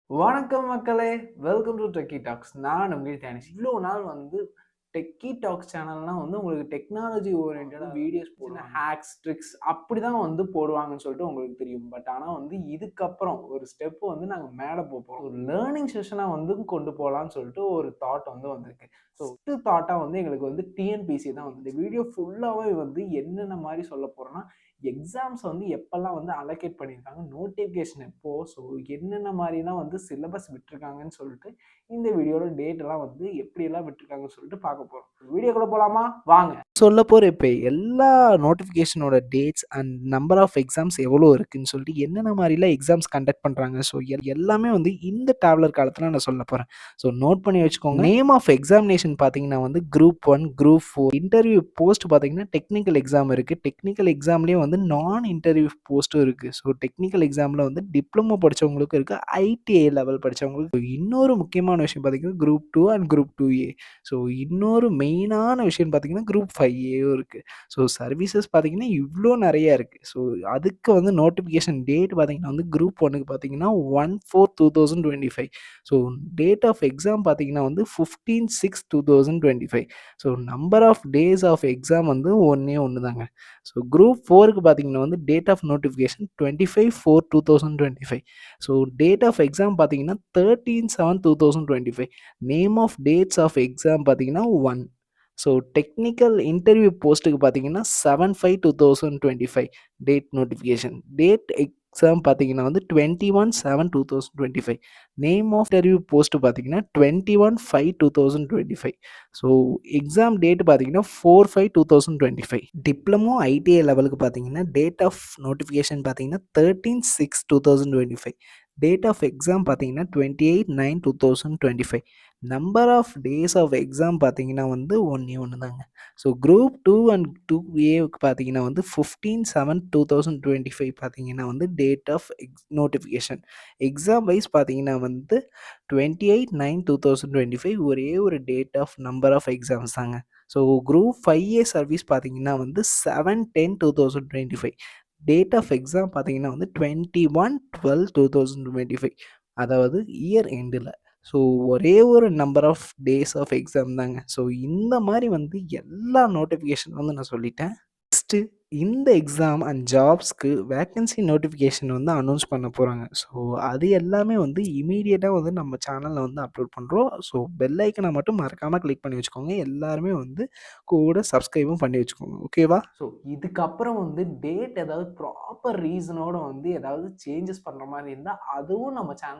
வணக்கம் மக்களே! Welcome to Techie Talks. நான் உங்கள் தியானேஷ். இவ்வளோ நாள் டெக்கி டாக்ஸ் சேனல்னா உங்களுக்கு டெக்னாலஜி ஓரியன்டடா வீடியோஸ் சின்ன ஹேக்ஸ், ட்ரிக்ஸ் அப்படிதான் போடுவாங்கன்னு சொல்லிட்டு உங்களுக்கு தெரியும். பட் ஆனா இதுக்கப்புறம் ஒரு ஸ்டெப் நாங்க மேல போறோம். ஒரு லேர்னிங் செஷனா கொண்டு போலான்னு சொல்லிட்டு ஒரு தாட் வந்திருக்கு. ஸோ ஃபர்ஸ்ட் தாட்டா எங்களுக்கு டிஎன்பிசி தான் இந்த வீடியோ ஃபுல்லாவே என்னென்ன மாரி சொல்லப் போறோம்னா, எக்ஸாம்ஸ் எப்பல்லாம் அலோகேட் பண்ணியிருக்காங்க, நோட்டிஃபிகேஷன் எப்போ, ஸோ என்னென்ன மாரிலாம் சிலபஸ் விட்டுருக்காங்கன்னு சொல்லிட்டு இந்த வீடியோட டேட் எல்லாம் எப்படியெல்லாம் விட்டுருக்காங்கன்னு சொல்லிட்டு பார்க்க போறோம். வீடியோக்குள்ள போலாமா? வாங்க. சொல்ல போற இப்ப எல்லா நோட்டிஃபிகேஷனோட dates and number of exams எவ்வளோ இருக்குன்னு சொல்லிட்டு என்னென்ன மாரிலாம் எக்ஸாம்ஸ் கண்டக்ட் பண்றாங்க. ஸோ எல்லாமே இந்த டேப்லர் காலத்துல நான் சொல்ல போறேன். ஸோ நோட் பண்ணி வச்சுக்கோங்க. நேம் ஆஃப் எக்ஸாமினேஷன் பார்த்தீங்கன்னா குரூப் 1, குரூப் 4. இன்டர்வியூ போஸ்ட் பார்த்தீங்கன்னா டெக்னிக்கல் எக்ஸாம் இருக்கு. டெக்னிக்கல் எக்ஸாம்லயே நான் இன்டர்வியூ போஸ்ட்டும் இருக்கு. ஸோ டெக்னிக்கல் எக்ஸாம்ல டிப்ளமோ படிச்சவங்களுக்கு இருக்கு, ஐடிஐ லெவல் படிச்சவங்களுக்கு. இன்னொரு முக்கியமான விஷயம் பார்த்தீங்கன்னா group 2 and group 2A. So இன்னொரு மெயினான விஷயம் பார்த்தீங்கன்னா குரூப் 5ஏயும் இருக்கு. ஸோ சர்வீசஸ் பார்த்தீங்கன்னா இவ்வளோ நிறைய இருக்கு. ஸோ அதுக்கு நோட்டிஃபிகேஷன் டேட் பார்த்தீங்கன்னா குரூப் 1க்கு பார்த்தீங்கன்னா 1/4/2025. ஸோ டேட் ஆஃப் எக்ஸாம் பார்த்தீங்கன்னா 15/6/2025. So number of days of exam ஒண்ணே ஒன்று தாங்க. ஸோ குரூப் 4க்கு பார்த்தீங்கன்னா date of notification 25/4/2025. So date of exam பார்த்தீங்கன்னா 13/7/2025. Name of dates of exam பார்த்தீங்கன்னா 1. ஸோ டெக்னிக்கல் இன்டர்வியூ போஸ்ட்டுக்கு பார்த்தீங்கன்னா 7/5/2025 டேட் நோட்டிஃபிகேஷன். டேட் எக்ஸாம் பார்த்தீங்கன்னா 21/7/2025. நேம் ஆஃப் இன்டர்வியூ போஸ்ட் பார்த்தீங்கன்னா 21/5/2025. ஸோ எக்ஸாம் டேட் பார்த்தீங்கன்னா 4/5/2025. டிப்ளமோ ஐடிஐ லெவலுக்கு பார்த்தீங்கன்னா டேட் ஆஃப் நோட்டிஃபிகேஷன் பார்த்தீங்கன்னா 13/6/2025. டேட் ஆஃப் எக்ஸாம் பார்த்தீங்கன்னா 28/9/2025. Number of days of exam பார்த்தீங்கன்னா ஒண்ணே ஒன்று தாங்க. ஸோ குரூப் 2 அண்ட் 2ஏக்கு பார்த்தீங்கன்னா 15/7/2025 பார்த்தீங்கன்னா date of notification. Exam wise பார்த்தீங்கன்னா 28/9/2025 ஒரே ஒரு date of number of exams தாங்க. ஸோ குரூப் 5ஏ சர்வீஸ் பார்த்தீங்கன்னா 7/10/2025. டேட் ஆஃப் எக்ஸாம் பார்த்தீங்கன்னா 21/12/2025. அதாவது இயர் எண்டில். ஸோ ஒரே ஒரு number of days of exam தாங்க. ஸோ இந்த மாதிரி எல்லா நோட்டிஃபிகேஷன் நான் சொல்லிட்டேன். நெக்ஸ்ட்டு இந்த எக்ஸாம் அண்ட் ஜாப்ஸ்க்கு வேக்கன்சி நோட்டிஃபிகேஷன் அனௌன்ஸ் பண்ண போகிறாங்க. ஸோ அது எல்லாமே இமீடியட்டாக நம்ம சேனலில் அப்லோட் பண்ணுறோம். ஸோ பெல் ஐக்கனை மட்டும் மறக்காமல் கிளிக் பண்ணி வச்சுக்கோங்க. எல்லாருமே கூட சப்ஸ்கிரைபும் பண்ணி வச்சுக்கோங்க. ஓகேவா? ஸோ இதுக்கப்புறம் டேட் ஏதாவது ப்ராப்பர் ரீசனோட ஏதாவது சேஞ்சஸ் பண்ணுற மாதிரி இருந்தால் அதுவும் நம்ம சேனலில்